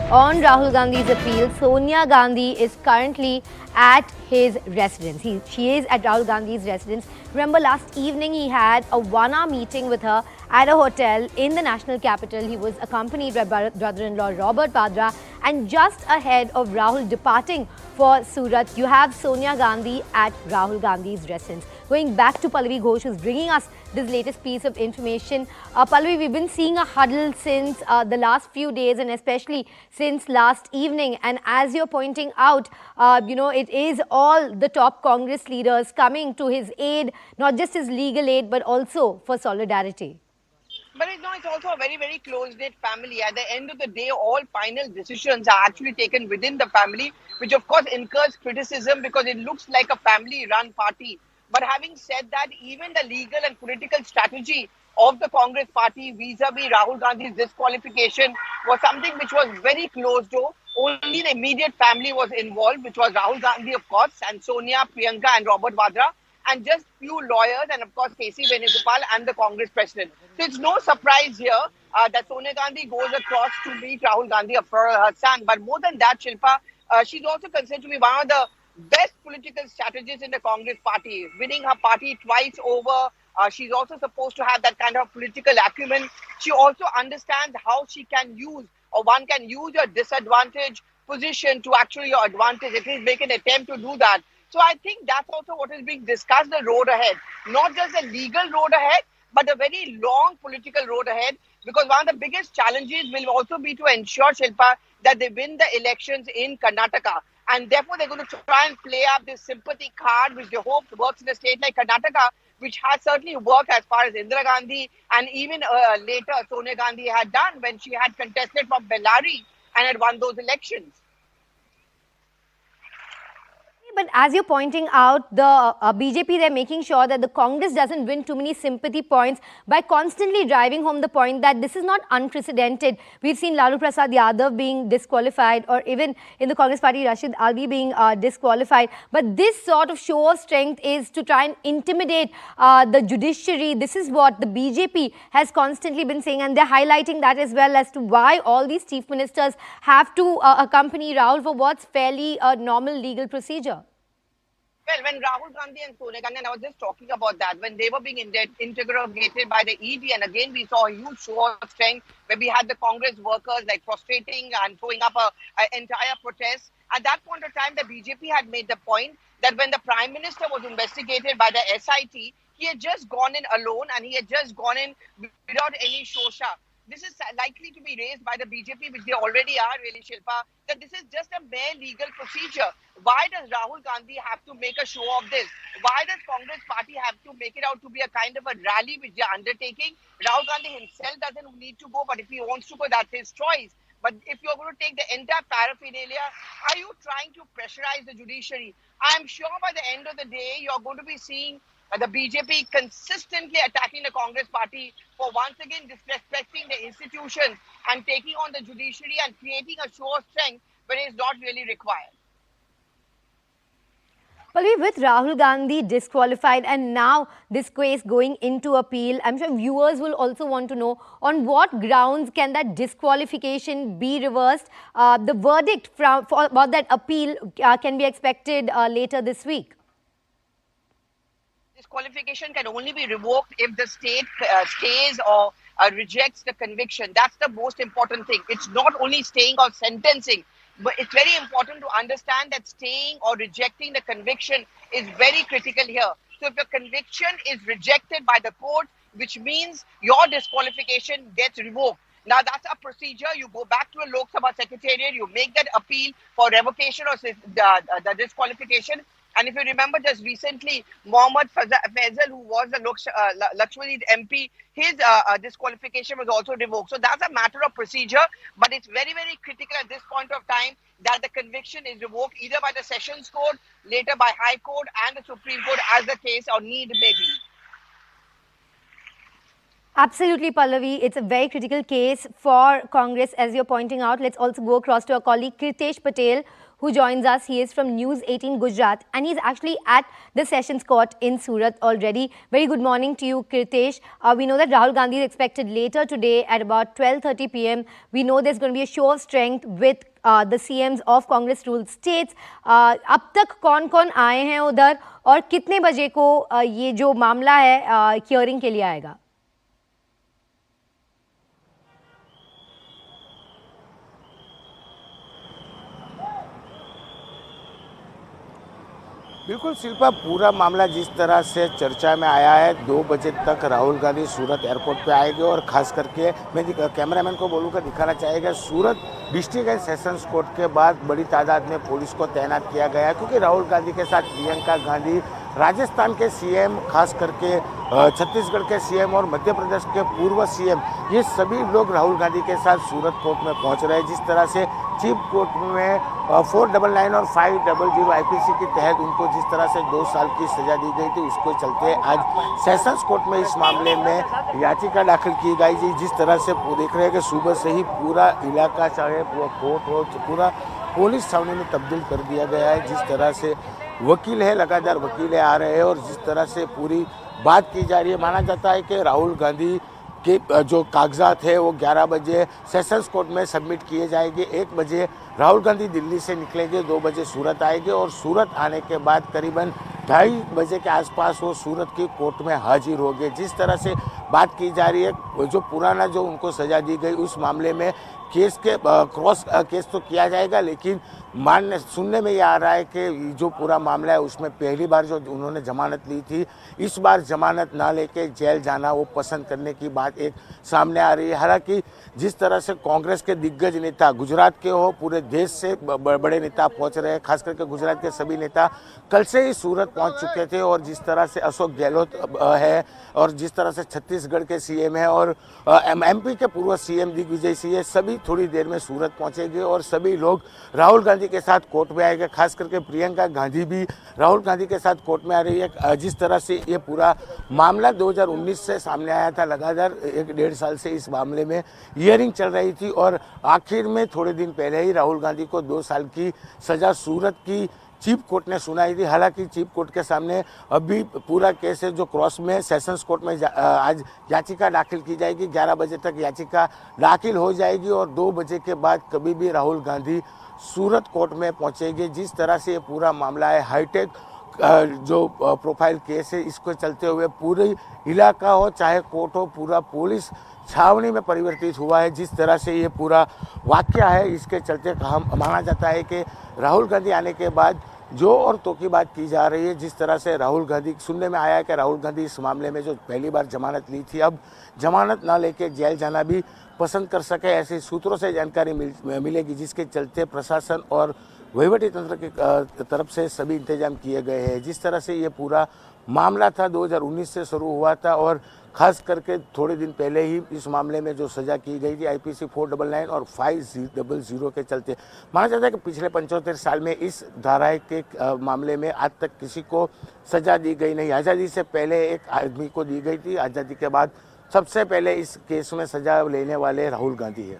on Rahul Gandhi's appeal, Sonia Gandhi is currently at his residence. She is at Rahul Gandhi's residence. Remember, last evening he had a one-hour meeting with her at a hotel in the national capital. He was accompanied by brother-in-law Robert Vadra, and just ahead of Rahul departing for Surat, you have Sonia Gandhi at Rahul Gandhi's residence. Going back to Pallavi Ghosh, who's bringing us this latest piece of information. Pallavi, we've been seeing a huddle since the last few days, and especially since last evening. And as you're pointing out, it is all the top Congress leaders coming to his aid, not just his legal aid, but also for solidarity. But it's also a very, very close-knit family. At the end of the day, all final decisions are actually taken within the family, which of course incurs criticism because it looks like a family-run party. But having said that, even the legal and political strategy of the Congress party vis-a-vis Rahul Gandhi's disqualification was something which was very closed door. Only the immediate family was involved, which was Rahul Gandhi, of course, and Sonia, Priyanka, and Robert Vadra, and just few lawyers, and of course K.C. Venugopal and the Congress president. So it's no surprise here that Sonia Gandhi goes across to meet Rahul Gandhi for her son. But more than that, Shilpa, she's also considered to be one of the best political strategists in the Congress party, winning her party twice over. She's also supposed to have that kind of political acumen. She also understands how she can use, or one can use your disadvantage position to actually your advantage, at least make an attempt to do that. So I think that's also what is being discussed, the road ahead. Not just the legal road ahead, but a very long political road ahead. Because one of the biggest challenges will also be to ensure, Shilpa, that they win the elections in Karnataka. And therefore, they're going to try and play up this sympathy card, which they hope works in a state like Karnataka, which has certainly worked as far as Indira Gandhi and even later Sonia Gandhi had done when she had contested from Bellary and had won those elections. But as you're pointing out, the BJP, they're making sure that the Congress doesn't win too many sympathy points by constantly driving home the point that this is not unprecedented. We've seen Lalu Prasad Yadav being disqualified, or even in the Congress party, Rashid Alvi being disqualified. But this sort of show of strength is to try and intimidate the judiciary. This is what the BJP has constantly been saying, and they're highlighting that as well as to why all these chief ministers have to accompany Rahul for what's fairly a normal legal procedure. Well, when Rahul Gandhi and Sonia Gandhi, and I was just talking about that, when they were being interrogated by the ED, and again we saw a huge show of strength where we had the Congress workers like prostrating and throwing up an entire protest. At that point of time, the BJP had made the point that when the Prime Minister was investigated by the SIT, he had just gone in alone and he had just gone in without any shosha. This is likely to be raised by the BJP, which they already are, really, Shilpa, that this is just a mere legal procedure. Why does Rahul Gandhi have to make a show of this? Why does Congress party have to make it out to be a kind of a rally which they are undertaking? Rahul Gandhi himself doesn't need to go, but if he wants to go, that's his choice. But if you're going to take the entire paraphernalia, are you trying to pressurize the judiciary? I'm sure by the end of the day, you're going to be seeing the BJP consistently attacking the Congress party for once again disrespecting the institutions and taking on the judiciary and creating a show of strength when it's not really required. Pallavi, with Rahul Gandhi disqualified and now this case going into appeal, I'm sure viewers will also want to know on what grounds can that disqualification be reversed. The verdict about that appeal can be expected later this week. Disqualification can only be revoked if the state stays or rejects the conviction. That's the most important thing. It's not only staying or sentencing, but it's very important to understand that staying or rejecting the conviction is very critical here. So if your conviction is rejected by the court, which means your disqualification gets revoked. Now, that's a procedure. You go back to a Lok Sabha secretariat, you make that appeal for revocation or the disqualification. And if you remember just recently, Mohammad Faisal, who was the Lakshmanid MP, his disqualification was also revoked. So that's a matter of procedure, but it's very, very critical at this point of time that the conviction is revoked either by the Sessions Court, later by High Court and the Supreme Court as the case or need may be. Absolutely, Pallavi. It's a very critical case for Congress, as you're pointing out. Let's also go across to our colleague Kritesh Patel, who joins us. He is from News 18 Gujarat and he's actually at the Sessions Court in Surat already. Very good morning to you, Kirtesh. We know that Rahul Gandhi is expected later today at about 12:30 p.m. We know there's going to be a show of strength with the CMs of Congress ruled states. अब तक कौन-कौन आए हैं उधर और कितने बजे को ये जो मामला है हियरिंग के लिए आएगा? बिल्कुल शिल्पा, पूरा मामला जिस तरह से चर्चा में आया है, 2 बजे तक राहुल गांधी सूरत एयरपोर्ट पे आएंगे और खास करके मैं कैमरामैन को बोलूँगा दिखाना चाहेगा, सूरत डिस्ट्रिक्ट एंड सेशंस कोर्ट के बाद बड़ी तादाद में पुलिस को तैनात किया गया है क्योंकि राहुल गांधी के साथ प्रियंका गांधी, राजस्थान के सीएम, खास करके छत्तीसगढ़ के सीएम और मध्य प्रदेश के पूर्व सीएम, ये सभी लोग राहुल गांधी के साथ सूरत कोर्ट में पहुंच रहे हैं। जिस तरह से चीफ कोर्ट में 499 और 500 आईपीसी के तहत उनको जिस तरह से 2 साल की सजा दी गई थी, उसको चलते आज सेशंस कोर्ट में इस मामले में याचिका दाखिल की गई थी। जिस तरह से देख रहे हैं कि सुबह से ही पूरा इलाका, चाहे वो कोर्ट हो, पूरा पुलिस छावनी में तब्दील कर दिया गया है। जिस तरह से वकील है, लगातार वकीलें आ रहे हैं और जिस तरह से पूरी बात की जा रही है, माना जाता है कि राहुल गांधी के जो कागजात है वो 11 बजे सेशंस कोर्ट में सबमिट किए जाएंगे। 1 बजे राहुल गांधी दिल्ली से निकलेंगे, 2 बजे सूरत आएंगे और सूरत आने के बाद करीबन 2:30 बजे के आसपास वो सूरत की कोर्ट में हाजिर होंगे। जिस तरह से बात की जा रही है, जो पुराना जो उनको सजा दी गई उस मामले में केस के क्रॉस केस तो किया जाएगा, लेकिन सुनने में ये आ रहा है कि जो पूरा मामला है उसमें पहली बार जो उन्होंने जमानत ली थी, इस बार जमानत ना लेके जेल जाना वो पसंद करने की बात एक सामने आ रही है। हालांकि जिस तरह से कांग्रेस के दिग्गज नेता, गुजरात के हो, पूरे देश से बड़े नेता पहुंच रहे हैं, खास करके गुजरात के सभी नेता कल से ही सूरत पहुंच चुके थे और जिस तरह से अशोक गहलोत है और जिस तरह से छत्तीसगढ़ के सीएम है और एमपी के पूर्व सीएम दिग्विजय सिंह है, सभी थोड़ी देर में सूरत पहुंचेंगे और सभी लोग राहुल गांधी के साथ कोर्ट में आएंगे। खास करके प्रियंका गांधी भी राहुल गांधी के साथ कोर्ट में आ रही है। जिस तरह से ये पूरा मामला 2019 से सामने आया था, लगातार 1-1.5 साल से इस मामले में हियरिंग चल रही थी और आखिर में थोड़े दिन पहले ही राहुल गांधी को 2 साल की सजा सूरत की चीफ कोर्ट ने सुनाई थी। हालांकि चीफ कोर्ट के सामने अभी पूरा केस है जो क्रॉस में सेशंस कोर्ट में आज याचिका दाखिल की जाएगी। 11 बजे तक याचिका दाखिल हो जाएगी और 2 बजे के बाद कभी भी राहुल गांधी सूरत कोर्ट में पहुंचेंगे। जिस तरह से ये पूरा मामला है, हाईटेक जो प्रोफाइल केस है, इसको चलते हुए पूरे इलाका हो, चाहे कोर्ट हो, पूरा पुलिस छावनी में परिवर्तित हुआ है। जिस तरह से ये पूरा वाकया है, इसके चलते माना जाता है कि राहुल गांधी आने के बाद जो और तो की बात की जा रही है। जिस तरह से राहुल गांधी, सुनने में आया है कि राहुल गांधी इस मामले में जो पहली बार जमानत ली थी, अब जमानत ना लेके जेल जाना भी पसंद कर सके, ऐसे सूत्रों से जानकारी मिलेगी, जिसके चलते प्रशासन और वहीवटी तंत्र की तरफ से सभी इंतजाम किए गए हैं। जिस तरह से ये पूरा मामला था 2019 से शुरू हुआ था और खास करके थोड़े दिन पहले ही इस मामले में जो सजा की गई थी आईपीसी 499 और 500 के चलते, माना जाता है कि पिछले 75 साल में इस धारा के मामले में आज तक किसी को सजा दी गई नहीं। आज़ादी से पहले एक आदमी को दी गई थी, आज़ादी के बाद सबसे पहले इस केस में सजा लेने वाले राहुल गांधी है।